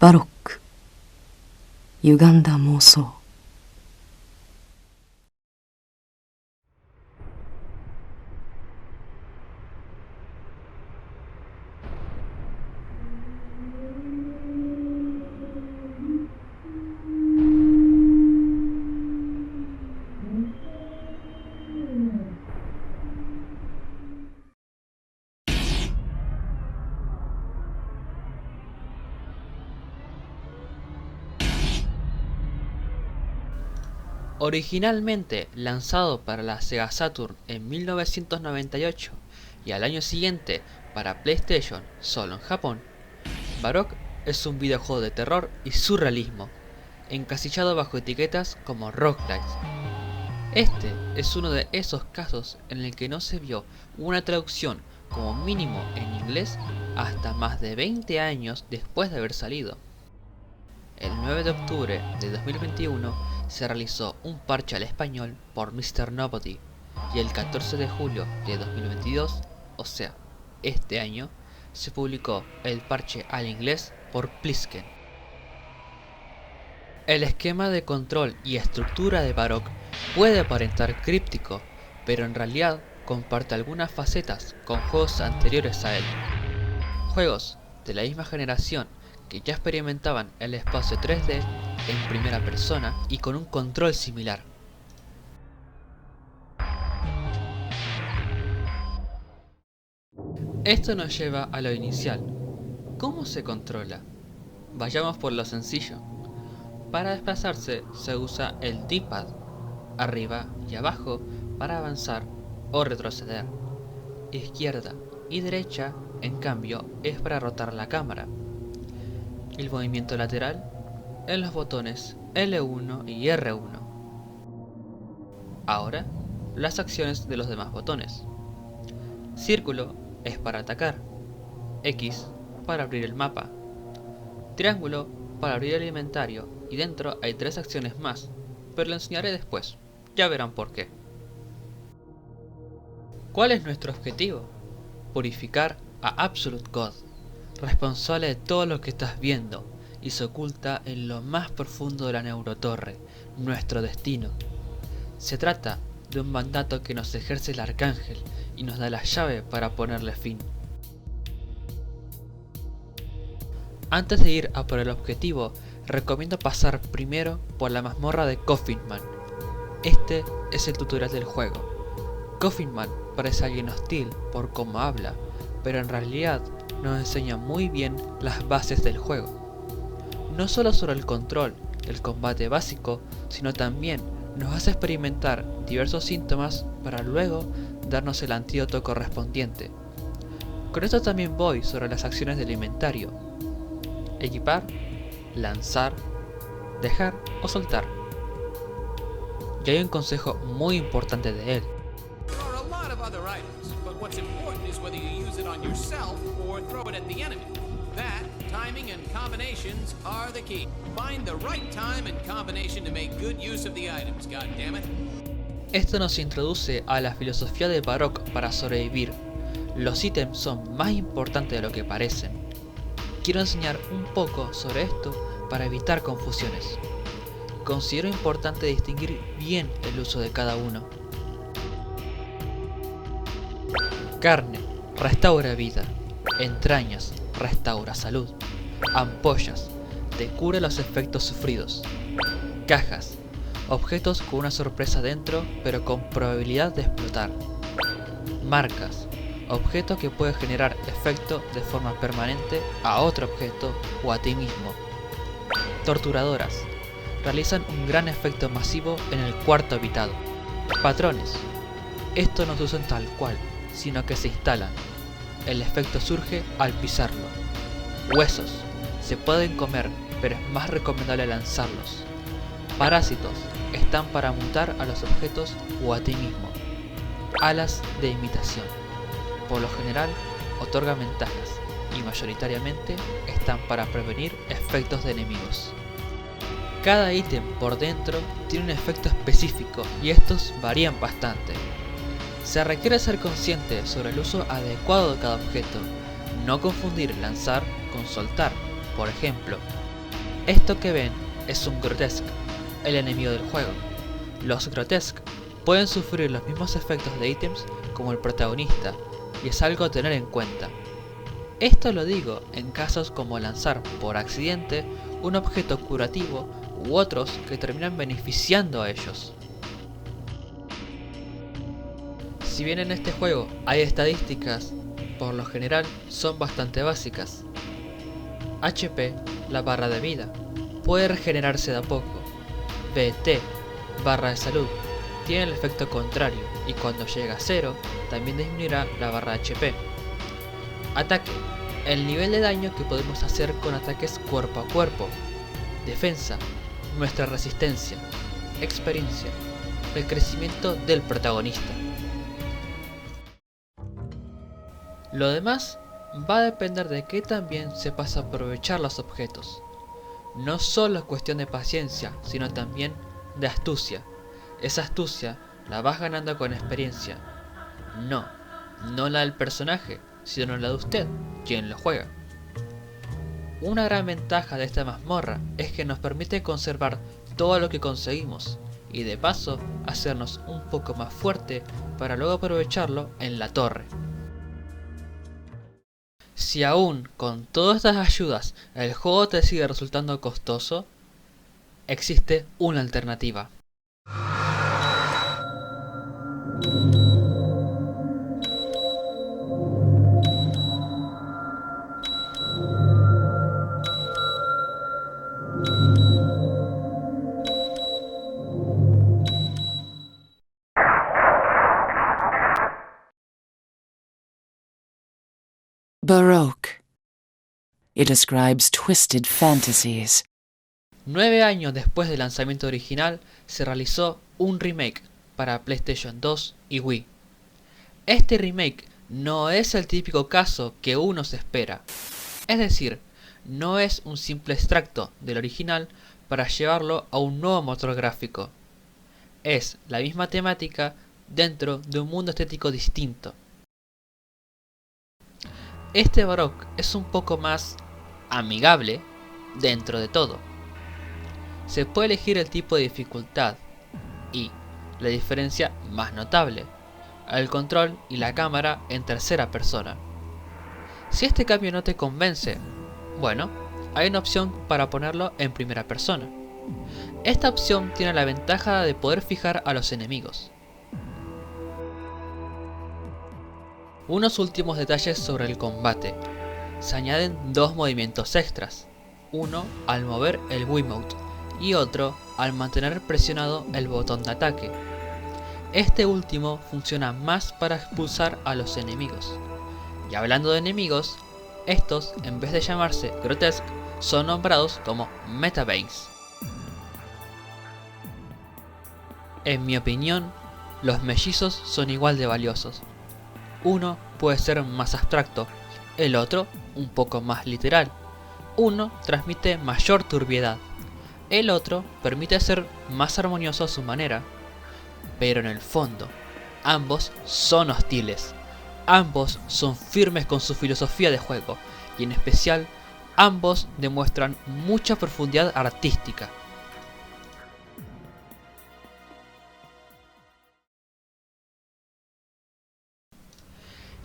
バロック、歪んだ妄想。Originalmente lanzado para la Sega Saturn en 1998 y al año siguiente para PlayStation solo en Japón, Baroque es un videojuego de terror y surrealismo, encasillado bajo etiquetas como roguelike. Este es uno de esos casos en el que no se vio una traducción como mínimo en inglés hasta más de 20 años después de haber salido. El 9 de octubre de 2021 se realizó un parche al español por Mr. Nobody y el 14 de julio de 2022, o sea, este año, se publicó el parche al inglés por Plisken. El esquema de control y estructura de Baroque puede aparentar críptico, pero en realidad comparte algunas facetas con juegos anteriores a él. Juegos de la misma generación que ya experimentaban el espacio 3D en primera persona y con un control similar. Esto nos lleva a lo inicial. ¿Cómo se controla? Vayamos por lo sencillo. Para desplazarse se usa el D-pad, arriba y abajo para avanzar o retroceder. Izquierda y derecha, en cambio, es para rotar la cámara. El movimiento lateral en los botones L1 y R1. Ahora, las acciones de los demás botones. Círculo es para atacar, X para abrir el mapa, triángulo para abrir el inventario y dentro hay 3 acciones más, pero lo enseñaré después, ya verán por qué. ¿Cuál es nuestro objetivo? Purificar a Absolute God, responsable de todo lo que estás viendo y se oculta en lo más profundo de la Neurotorre, nuestro destino. Se trata de un mandato que nos ejerce el Arcángel y nos da la llave para ponerle fin. Antes de ir a por el objetivo, recomiendo pasar primero por la mazmorra de Coffin Man. Este es el tutorial del juego. Coffin Man parece alguien hostil por cómo habla, pero en realidad nos enseña muy bien las bases del juego. No solo sobre el control, el combate básico, sino también nos hace experimentar diversos síntomas para luego darnos el antídoto correspondiente. Con esto también voy sobre las acciones del inventario: equipar, lanzar, dejar o soltar. Y hay un consejo muy importante de él. Timing and combinations are the key. Find the right time and combination to make good use of the items, goddammit. Esto nos introduce a la filosofía de Baroque para sobrevivir. Los ítems son más importantes de lo que parecen. Quiero enseñar un poco sobre esto para evitar confusiones. Considero importante distinguir bien el uso de cada uno. Carne, restaura vida. Entrañas, restaura salud. Ampollas, te cura los efectos sufridos. Cajas, objetos con una sorpresa dentro pero con probabilidad de explotar. Marcas, objeto que puede generar efecto de forma permanente a otro objeto o a ti mismo. Torturadoras, realizan un gran efecto masivo en el cuarto habitado. Patrones, estos no se usan tal cual, sino que se instalan. El efecto surge al pisarlo. Huesos, se pueden comer, pero es más recomendable lanzarlos. Parásitos, están para mutar a los objetos o a ti mismo. Alas de imitación, por lo general otorgan ventajas y mayoritariamente están para prevenir efectos de enemigos. Cada ítem por dentro tiene un efecto específico y estos varían bastante. Se requiere ser consciente sobre el uso adecuado de cada objeto, no confundir lanzar con soltar. Por ejemplo, Esto que ven es un Grotesque, el enemigo del juego. Los Grotesque pueden sufrir los mismos efectos de ítems como el protagonista, y es algo a tener en cuenta. Esto lo digo en casos como lanzar por accidente un objeto curativo u otros que terminan beneficiando a ellos. Si bien en este juego hay estadísticas, por lo general son bastante básicas. HP, la barra de vida, puede regenerarse de a poco. BT, barra de salud, tiene el efecto contrario y cuando llega a 0 también disminuirá la barra de HP. Ataque, el nivel de daño que podemos hacer con ataques cuerpo a cuerpo. Defensa, nuestra resistencia. Experiencia, el crecimiento del protagonista. Lo demás va a depender de que también sepas aprovechar los objetos. No solo es cuestión de paciencia, sino también de astucia. Esa astucia la vas ganando con experiencia. No la del personaje, sino la de usted, quien lo juega. Una gran ventaja de esta mazmorra es que nos permite conservar todo lo que conseguimos y de paso hacernos un poco más fuerte para luego aprovecharlo en la torre. Si aún con todas estas ayudas el juego te sigue resultando costoso, existe una alternativa. Baroque. It describes twisted fantasies. 9 años después del lanzamiento original, se realizó un remake para PlayStation 2 y Wii. Este remake no es el típico caso que uno se espera. Es decir, no es un simple extracto del original para llevarlo a un nuevo motor gráfico. Es la misma temática dentro de un mundo estético distinto. Este Baroque es un poco más amigable dentro de todo. Se puede elegir el tipo de dificultad y, la diferencia más notable, el control y la cámara en tercera persona. Si este cambio no te convence, bueno, hay una opción para ponerlo en primera persona. Esta opción tiene la ventaja de poder fijar a los enemigos. Unos últimos detalles sobre el combate. Se añaden dos movimientos extras, uno al mover el Wiimote y otro al mantener presionado el botón de ataque. Este último funciona más para expulsar a los enemigos. Y hablando de enemigos, estos en vez de llamarse Grotesque son nombrados como Metaveins. En mi opinión, los mellizos son igual de valiosos. Uno puede ser más abstracto, el otro un poco más literal. Uno transmite mayor turbiedad, el otro permite ser más armonioso a su manera. Pero en el fondo, ambos son hostiles, ambos son firmes con su filosofía de juego y en especial, ambos demuestran mucha profundidad artística.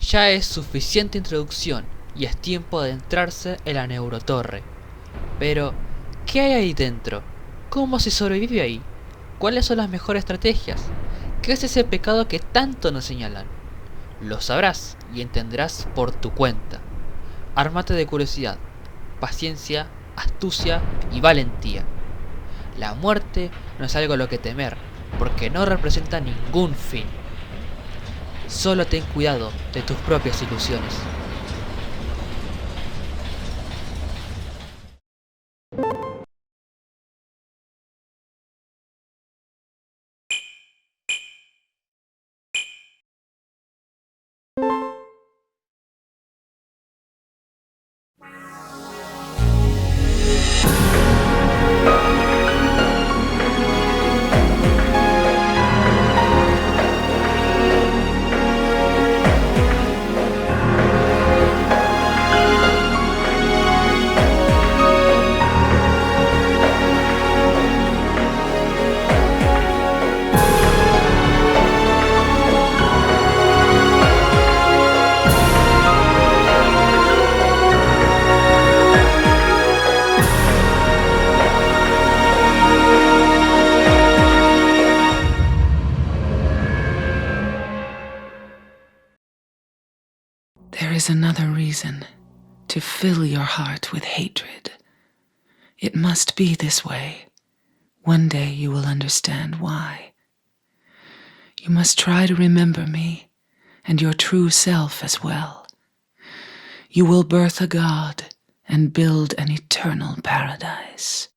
Ya es suficiente introducción y es tiempo de adentrarse en la Neurotorre. Pero, ¿qué hay ahí dentro? ¿Cómo se sobrevive ahí? ¿Cuáles son las mejores estrategias? ¿Qué es ese pecado que tanto nos señalan? Lo sabrás y entenderás por tu cuenta. Ármate de curiosidad, paciencia, astucia y valentía. La muerte no es algo a lo que temer, porque no representa ningún fin. Solo ten cuidado de tus propias ilusiones. There is another reason to fill your heart with hatred. It must be this way. One day you will understand why. You must try to remember me and your true self as well. You will birth a god and build an eternal paradise.